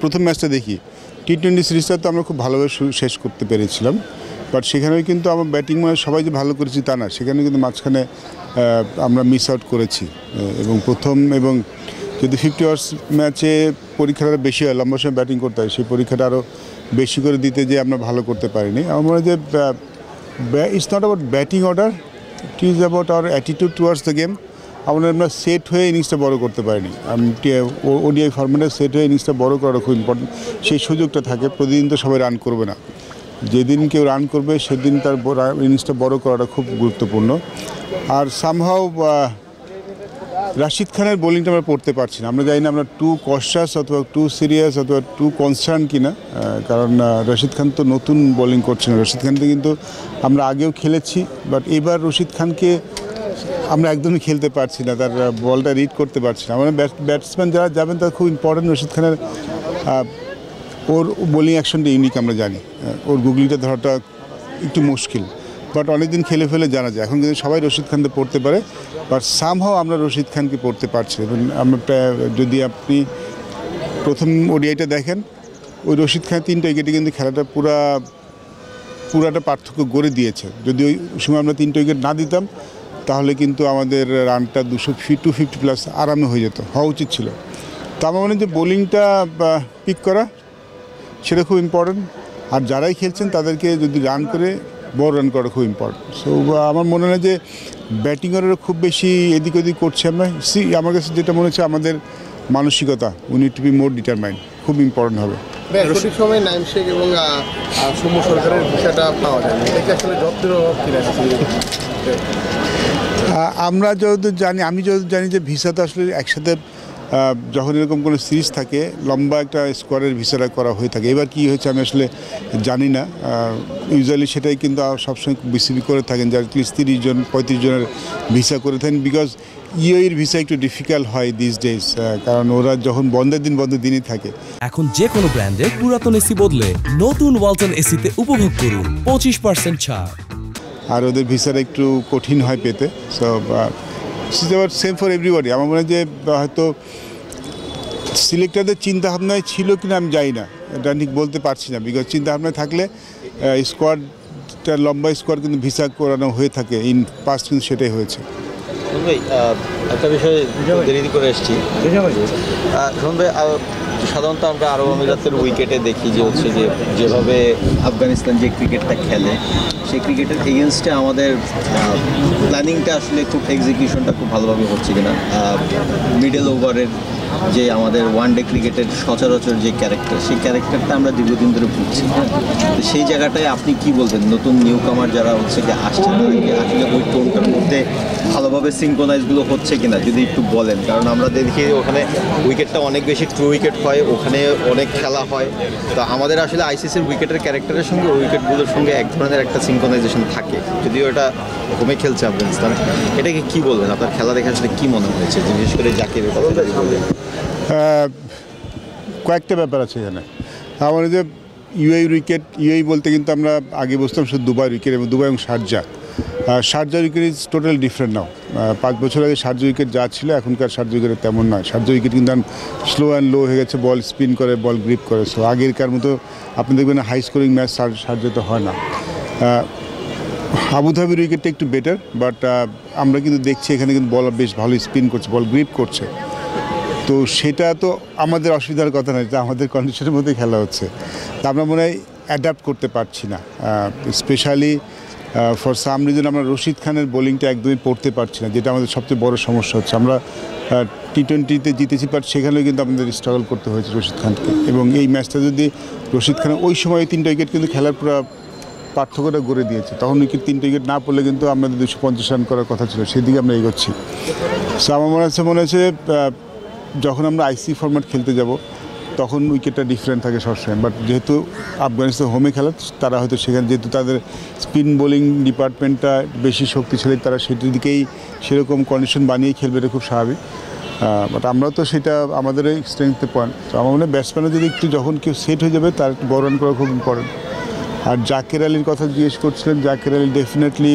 প্রথম ম্যাচটা দেখি টি-20 সিরিজটা তো আমরা খুব ভালোভাবে শেষ করতে পেরেছিলাম, বাট সেখানেও কিন্তু আমার ব্যাটিং মানে সবাই যে ভালো করেছি তা না, সেখানে কিন্তু মাঝখানে আমরা মিস আউট করেছি এবং এবং যদি 50 ওভার্স ম্যাচে পরীক্ষাটা বেশি হয়, লম্বা সময় ব্যাটিং করতে হয়, সেই পরীক্ষাটা আরও বেশি করে দিতে যে আমরা ভালো করতে পারিনি। আমার মনে হয় যে it's not about batting order, it is about our attitude towards the game. আমরা সেট হয়ে ইনিংসটা বড় করতে পারিনি। ওডিআই ফরম্যাটে সেট হয়ে ইনিংসটা বড় করাটা খুব ইম্পর্টেন্ট। সেই সুযোগটা থাকে, প্রতিদিন তো সবাই রান করবে না, যেদিন কেউ রান করবে সেদিন তার ইনিংসটা বড় করাটা খুব গুরুত্বপূর্ণ। আর সামহাও রাশিদ খানের বোলিংটা আমরা পড়তে পারছি না। আমরা জানি না আমরা টু কশাস অথবা টু সিরিয়াস অথবা টু কনসার্ন কিনা, কারণ রশিদ খান তো নতুন বোলিং করছেন। রশিদ খানকে কিন্তু আমরা আগেও খেলেছি, বাট এবার রশিদ খানকে আমরা একদমই খেলতে পারছি না, তার বলটা রিড করতে পারছি না। আমাদের ব্যাটসম্যান যারা যাবেন তারা খুব ইম্পর্টেন্ট। রশিদ খানের ওর বোলিং অ্যাকশনটা ইউনিক, আমরা জানি ওর গুগলিটা ধরাটা একটু মুশকিল, বাট অনেকদিন খেলে ফেলে জানা যায়। এখন কিন্তু সবাই রশিদ খানকে পড়তে পারে, বাট সামহাও আমরা রশিদ খানকে পড়তে পারছি। এবং আমরা যদি আপনি প্রথম ওডিআইটা দেখেন, ওই রশিদ খানের 3টা উইকেটে কিন্তু খেলাটা পুরাটা পার্থক্য গড়ে দিয়েছে। যদি ওই সময় আমরা 3টা উইকেট না দিতাম তাহলে কিন্তু আমাদের রানটা 250 প্লাস আরামে হয়ে যেত, হওয়া উচিত ছিল। তো আমার মনে হয় যে বোলিংটা পিক করা সেটা খুব ইম্পর্টেন্ট, আর যারাই খেলছেন তাদেরকে যদি রান করে বড় রান করা খুব ইম্পর্টেন্ট। সো আমার মনে হয় যে ব্যাটিংয়েরও খুব বেশি এদিক ওদিক করছে আমরা। আমার কাছে যেটা মনে হচ্ছে আমাদের মানসিকতা, we need to be more determined, খুব ইম্পর্টেন্ট হবে। সঠিক সময় নাইম শেখ এবং সৌম্য সরকারের ভিসাটা পাওয়া যায় না, এটা কি আসলে জব্দের অভাব কিনা? আমি যতদূর জানি যে ভিসাটা আসলে একসাথে যখন এরকম কোনো সিরিজ থাকে লম্বা একটা স্কোয়ারের ভিসাটা করা হয়ে থাকে। এবার কী হয়েছে আমি আসলে জানি না। ইউজুয়ালি সেটাই কিন্তু সবসময় বিসিবি করে থাকেন যে অ্যাটলিস্ট 30 জন 35 জনের ভিসা করে থাকেন, বিকজ ইউএইর ভিসা একটু ডিফিকাল্ট হয় দিস ডেজ, কারণ ওরা যখন বন্ধের দিনই থাকে। এখন যে কোনো ব্র্যান্ডের পুরাতন এসি বদলে নতুন ওয়ালটন এসিতে উপভোগ করুন 25% ছাড়। আর ওদের ভিসাটা একটু কঠিন হয় পেতে। So same for everybody. আমার মনে হয় যে হয়তো সিলেক্টরদের চিন্তাভাবনায় ছিল কিনা আমি জানি না, এটা ঠিক বলতে পারছি না, বিকজ চিন্তাভাবনায় থাকলে স্কোয়াডটা লম্বা স্কোয়াড কিন্তু ভিসা করানো হয়ে থাকে, ইন পাস্ট কিন্তু সেটাই হয়েছে। ভাই একটা বিষয় দেরি করে এসেছি। ভাই সাধারণত আমরা আরব আমিরাতের উইকেটে দেখি যে হচ্ছে যে যেভাবে আফগানিস্তান যে ক্রিকেটটা খেলে সেই ক্রিকেটের এগেনস্টে আমাদের প্ল্যানিংটা আসলে খুব এক্সিকিউশনটা খুব ভালোভাবে হচ্ছে কিনা। মিডল ওভারের যে আমাদের ওয়ান ডে ক্রিকেটের সচরাচর যে ক্যারেক্টার, সেই ক্যারেক্টারটা আমরা দীর্ঘদিন ধরে ভুগছি। হ্যাঁ, তো সেই জায়গাটায় আপনি কি বলবেন নতুন নিউ কামার যারা হচ্ছে যে আসছে তাদেরকে আসলে ওই টোনটার মধ্যে ভালোভাবে সিঙ্ক্রোনাইজগুলো হচ্ছে কিনা যদি একটু বলেন। কারণ আমরা দেখি ওখানে উইকেটটা অনেক বেশি ট্রু উইকেট হয়, ওখানে অনেক খেলা হয়। তো আমাদের আসলে আইসিসির উইকেটের ক্যারেক্টারের সঙ্গে উইকেটগুলোর সঙ্গে এক ধরনের একটা সিঙ্ক্রোনাইজেশন থাকে, যদিও এটা হোমে খেলছে আফগানিস্তান। এটাকে কি বলবেন, আপনার খেলা দেখে আসলে কী মনে হয়েছে, বিশেষ করে জাকিরের কথা যদি বলবেন? কয়েকটা ব্যাপার আছে এখানে। আমার যে ইউএই বলতে কিন্তু আমরা আগে বুঝতাম শুধু দুবাই উইকেট, এবং দুবাই এবং Sharjah wicket is total different now. 5 বছর আগে শারজা উইকেট যা ছিল এখনকার শারজা উইকেট তেমন নয়। শারজা উইকেট কিন্তু স্লো অ্যান্ড লো হয়ে গেছে, বল স্পিন করে, বল গ্রিপ করে। সো আগেরকার মতো আপনি দেখবেন হাই স্কোরিং ম্যাচ শারজাতে হয় না। আবুধাবির উইকেটটা একটু বেটার, বাট আমরা কিন্তু দেখছি এখানে কিন্তু বল বেশ ভালো স্পিন করছে, বল গ্রিপ করছে। তো সেটা তো আমাদের অসুবিধার কথা নয়, যে আমাদের কন্ডিশনের মধ্যে খেলা হচ্ছে, তা আমরা মনে হয় অ্যাডাপ্ট করতে পারছি না। স্পেশালি ফর সাম রিজন আমরা রশিদ খানের বোলিংটা একদমই পড়তে পারছি না, যেটা আমাদের সবচেয়ে বড় সমস্যা হচ্ছে। আমরা টি-20তে জিতেছি, বাট সেখানেও কিন্তু আমাদের স্ট্রাগল করতে হয়েছে রশিদ খানকে। এবং এই ম্যাচটা যদি রশিদ খানের ওই সময় 3টা উইকেট কিন্তু খেলার পুরো পার্থক্যটা গড়ে দিয়েছে। তখন উইকেট 3টা উইকেট না পড়লে কিন্তু আমাদের 250 রান করার কথা ছিল, সেদিকে আমরা এগোচ্ছি। সো আমার মনে হচ্ছে যখন আমরা আইসি ফরম্যাট খেলতে যাব তখন উইকেটটা ডিফারেন্ট থাকে সবসময়। বাট যেহেতু আফগানিস্তান হোমে খেলা, তারা হয়তো সেখানে যেহেতু তাদের স্পিন বোলিং ডিপার্টমেন্টটা বেশি শক্তিশালী, তারা সেটির দিকেই সেরকম কন্ডিশন বানিয়ে খেলবে, এটা খুব স্বাভাবিক। বাট আমরা তো সেটা আমাদের স্ট্রেংথের পয়েন্ট। তো আমার মনে হয় ব্যাটসম্যানও যদি একটু যখন কেউ সেট হয়ে যাবে তার একটু বড় রান করা খুব ইম্পর্টেন্ট। আর জাকির আলীর কথা জিজ্ঞেস করছিলেন, জাকির আলী ডেফিনেটলি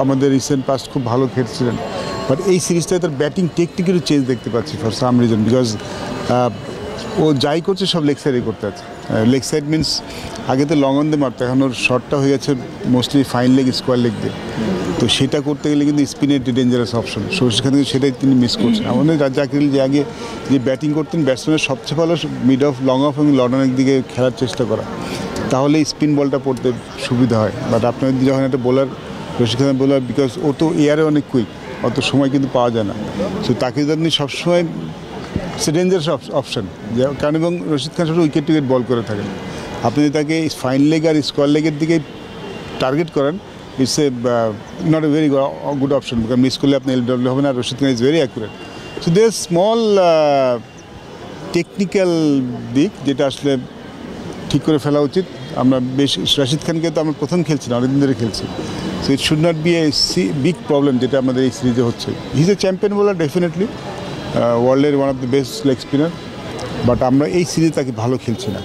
আমাদের রিসেন্ট পাস্ট খুব ভালো খেলছিলেন, বাট এই সিরিজটায় তার ব্যাটিং টেকনিকেরও চেঞ্জ দেখতে পাচ্ছি ফর সাম রিজন, বিকজ ও যাই করছে সব লেগ সাইডে করতে আছে। লেগ সাইড মিনস আগে তো লং অন দিয়ে মারতো, এখন ওর শটটা হয়ে গেছে mostly fine leg, square leg দিয়ে। তো সেটা করতে গেলে কিন্তু স্পিনের ডেঞ্জারাস অপশন, সো সেখান থেকে সেটাই তিনি মিস করছেন। আমাদের রাজ্জাক আলী যে আগে যে ব্যাটিং করতেন, ব্যাটসম্যানের সবচেয়ে ভালো মিড অফ, লং অফ এবং লং অনের দিকে খেলার চেষ্টা করা, তাহলে স্পিন বলটা পড়তে সুবিধা হয়। বাট আপনার যখন একটা bowler, Rashid Khan bowler, because ও তো এয়ারে অনেক কুইক, অত সময় কিন্তু পাওয়া যায় না। সো তাকে যদি আপনি সবসময়, সে ডেঞ্জারাস অপশন, কারণ এবং রশিদ খান সবসময় উইকেট টিকেট বল করে থাকেন। আপনি যদি তাকে ফাইন লেগ আর স্কোয়ার লেগের দিকে টার্গেট করেন, it's a not a very good option, কারণ মিস করলে আপনি এলডব্লিউ হবে না। Rashid Khan is very accurate. So there small technical দিক যেটা আসলে ঠিক করে ফেলা উচিত। আমরা বেশ, রশিদ খানকে তো আমরা প্রথম খেলছি না, অনেকদিন ধরে খেলছি। So it should not be a big problem যেটা আমাদের এই সিরিজে হচ্ছে। He is a champion bowler definitely, ওয়ার্ল্ডের one of the best leg spinner, but আমরা এই সিরিজে তাকে ভালো খেলছি না।